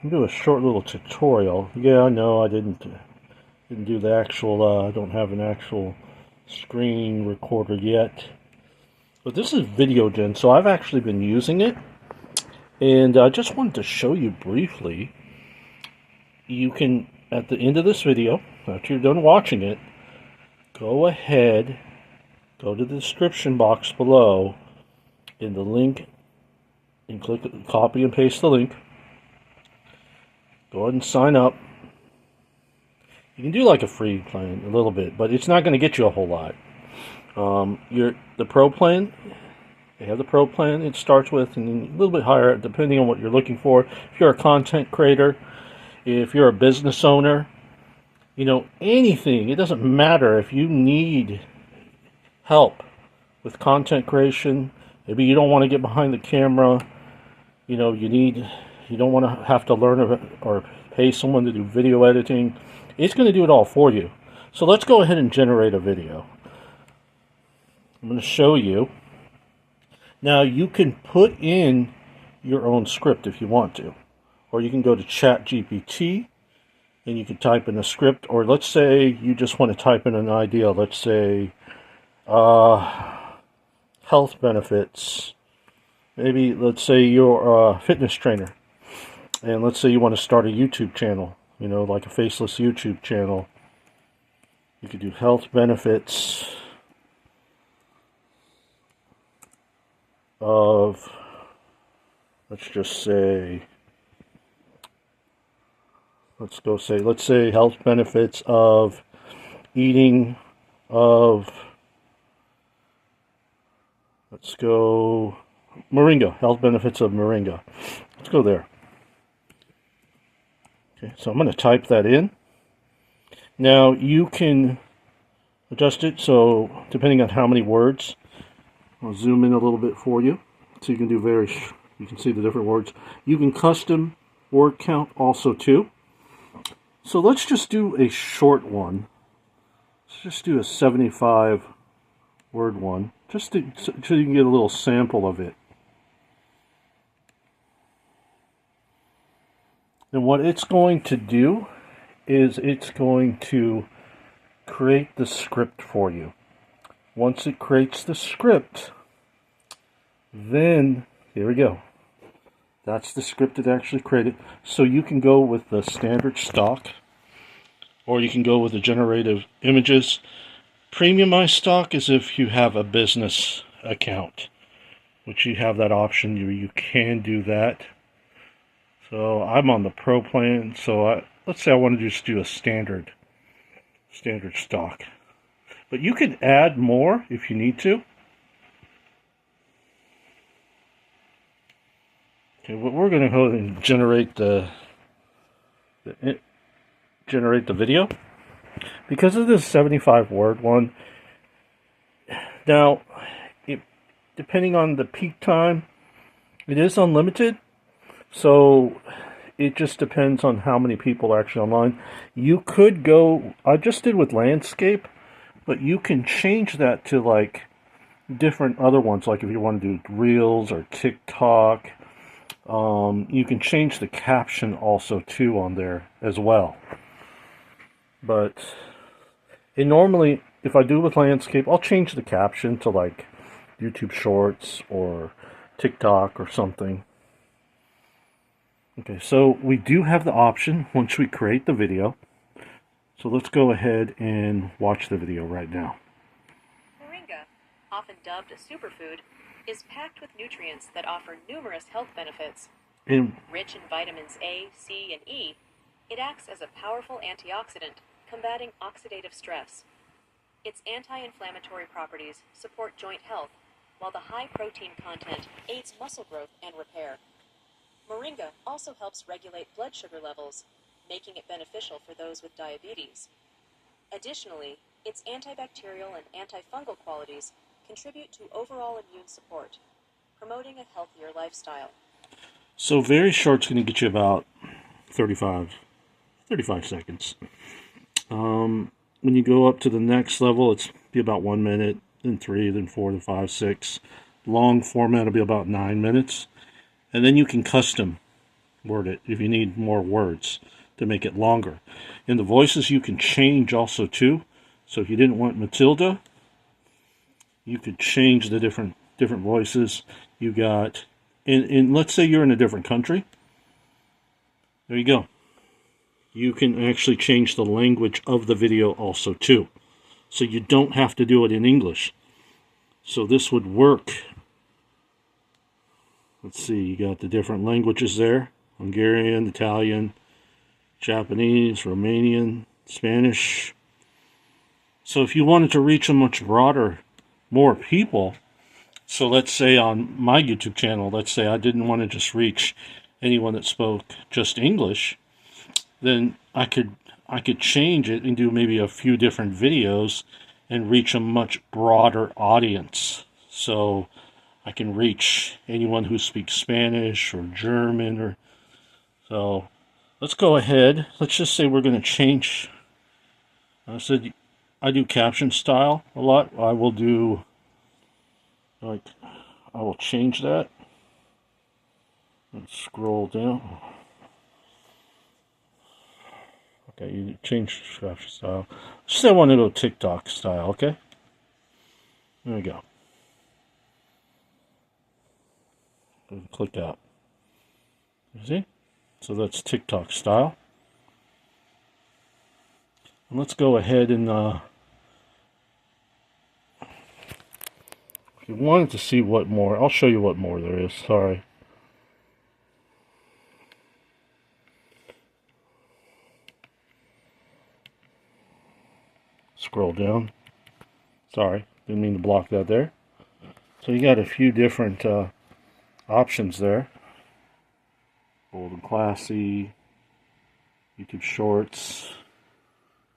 do a short little tutorial. Yeah, I know I didn't do the actual. I don't have an actual screen recorder yet, but this is Videogen, so I've actually been using it, and I just wanted to show you briefly. You can, at the end of this video, after you're done watching it, go ahead, go to the description box below in the link, and click copy and paste the link. Go ahead and sign up. You can do like a free plan a little bit, but it's not going to get you a whole lot. The pro plan, they have the pro plan. It starts with and a little bit higher depending on what you're looking for. If you're a content creator, if you're a business owner, anything. It doesn't matter if you need help with content creation. Maybe you don't want to get behind the camera. You don't want to have to learn or pay someone to do video editing. It's going to do it all for you. So let's go ahead and generate a video. I'm going to show you. Now you can put in your own script if you want to. Or you can go to ChatGPT and you can type in a script. Or let's say you just want to type in an idea. Let's say health benefits. Maybe let's say you're a fitness trainer. And let's say you want to start a YouTube channel. Like a faceless YouTube channel. You could do health benefits of, let's say health benefits of eating of, let's go moringa, health benefits of moringa. Let's go there. Okay, so I'm going to type that in. Now you can adjust it so depending on how many words. I'll zoom in a little bit for you so you can do you can see the different words. You can custom word count also too. So let's just do a short one. Let's just do a 75 word one just so you can get a little sample of it. And what it's going to do is it's going to create the script for you. Once it creates the script, then here we go. That's the script it actually created. So you can go with the standard stock, or you can go with the generative images. Premiumized stock is if you have a business account, which you have that option. You can do that. So I'm on the pro plan, so let's say I want to just do a standard stock. But you can add more if you need to. Okay, well, we're going to go ahead and generate the video. Because of this 75 word one, now, depending on the peak time, it is unlimited. So it just depends on how many people are actually online. You could go, I just did with landscape, but you can change that to like different other ones. Like if you want to do Reels or TikTok, you can change the caption also too on there as well. But normally, if I do with landscape, I'll change the caption to like YouTube Shorts or TikTok or something. Okay, so we do have the option once we create the video. So let's go ahead and watch the video right now. Moringa, often dubbed a superfood, is packed with nutrients that offer numerous health benefits. Rich in vitamins A, C, and E, it acts as a powerful antioxidant, combating oxidative stress. Its anti-inflammatory properties support joint health, while the high protein content aids muscle growth and repair. Moringa also helps regulate blood sugar levels, making it beneficial for those with diabetes. Additionally, its antibacterial and antifungal qualities contribute to overall immune support, promoting a healthier lifestyle. So very short's going to get you about 35 seconds. When you go up to the next level, it's be about 1 minute, then 3, then 4, then 5, 6. Long format will be about 9 minutes. And then you can custom word it if you need more words to make it longer. In the voices you can change also too. So if you didn't want Matilda, you could change the different voices. You got in let's say you're in a different country. There you go. You can actually change the language of the video also too. So you don't have to do it in English. So this would work. Let's see, you got the different languages there. Hungarian, Italian, Japanese, Romanian, Spanish. So if you wanted to reach a much broader, more people, so let's say on my YouTube channel, let's say I didn't want to just reach anyone that spoke just English, then I could change it and do maybe a few different videos and reach a much broader audience. So I can reach anyone who speaks Spanish or German or so. Let's go ahead. Let's just say we're going to change. I said I do caption style a lot. I will do I will change that. Let's scroll down. Okay, you change caption style. Just say I want to go TikTok style, okay? There we go. Click that. You see? So that's TikTok style. And let's go ahead and if you wanted to see what more, I'll show you what more there is. Sorry. Scroll down. Sorry, didn't mean to block that there. So you got a few different options there. Bold and classy, YouTube Shorts.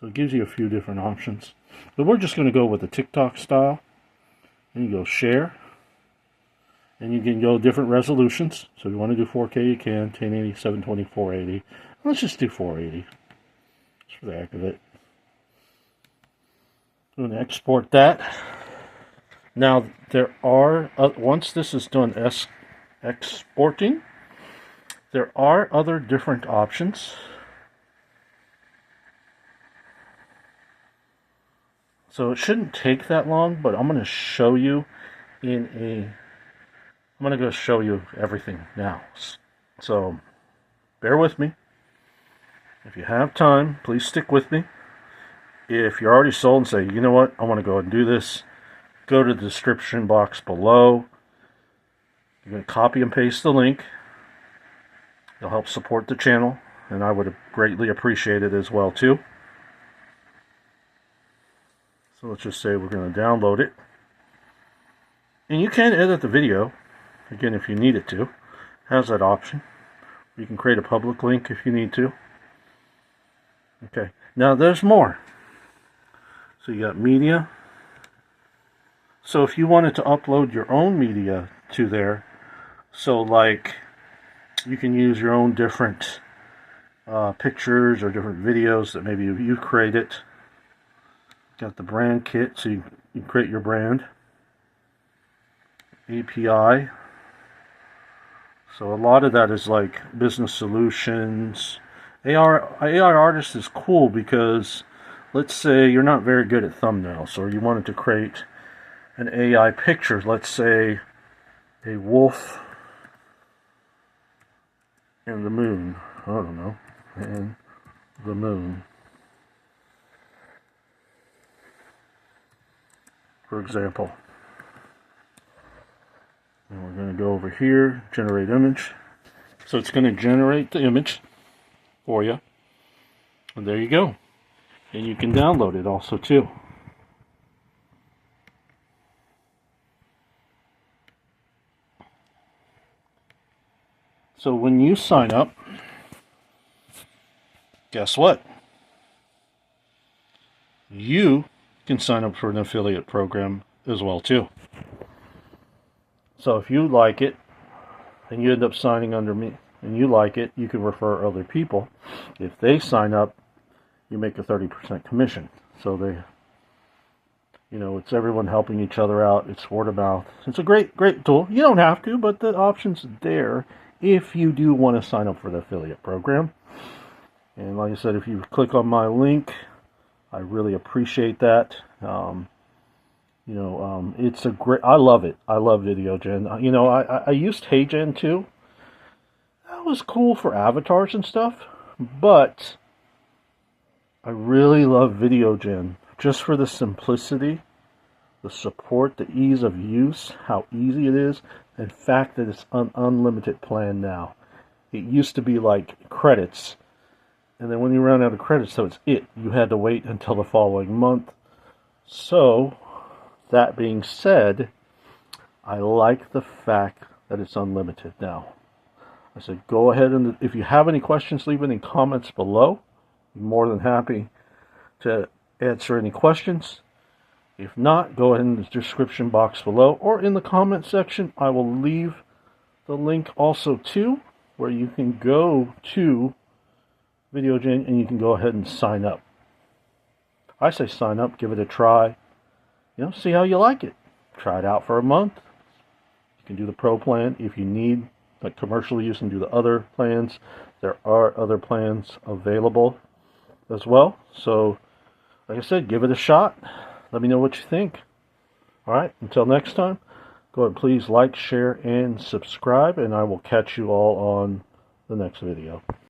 So it gives you a few different options. But we're just going to go with the TikTok style. And you go share. And you can go different resolutions. So if you want to do 4K, you can. 1080, 720, 480. Let's just do 480. Just for the heck of it. I'm going to export that. Now, there are, once this is done exporting, there are other different options. So it shouldn't take that long, but I'm going to show you I'm going to go show you everything now. So bear with me. If you have time, please stick with me. If you're already sold and say, you know what, I want to go ahead and do this, go to the description box below. You're going to copy and paste the link. It'll help support the channel, and I would greatly appreciate it as well too. So let's just say we're going to download it. And you can edit the video, again, if you need it to. It has that option. You can create a public link if you need to. Okay, now there's more. So you got media. So if you wanted to upload your own media to there, so like you can use your own different pictures or different videos that maybe you created. Got the brand kit, so you can create your brand. API. So a lot of that is like business solutions. AI Artist is cool because let's say you're not very good at thumbnails, or you wanted to create an AI picture. Let's say a wolf and the moon. I don't know. And the moon. For example. And we're going to go over here, generate image. So it's going to generate the image for you. And there you go. And you can download it also too. So when you sign up, guess what? You can sign up for an affiliate program as well too. So if you like it and you end up signing under me and you like it, you can refer other people. If they sign up, you make a 30% commission. So they, you know, it's everyone helping each other out. It's word of mouth. It's a great tool. You don't have to, but the option's there if you do want to sign up for the affiliate program. And like I said, if you click on my link, I really appreciate that. It's a great. I love it. I love Videogen. I used HeyGen too. That was cool for avatars and stuff, but I really love Videogen just for the simplicity, the support, the ease of use, how easy it is, and the fact that it's an unlimited plan now. It used to be like credits, and then when you ran out of credits, that was it. You had to wait until the following month. So, that being said, I like the fact that it's unlimited now. I said, go ahead and if you have any questions, leave any comments below. I'm more than happy to answer any questions. If not, go ahead in the description box below or in the comment section. I will leave the link also too, where you can go to Videogen and you can go ahead and sign up. I say sign up, give it a try. See how you like it. Try it out for a month. You can do the pro plan. If you need like commercial use and do the other plans, there are other plans available as well. So, like I said, give it a shot. Let me know what you think. Alright, until next time, go ahead, please like, share, and subscribe, and I will catch you all on the next video.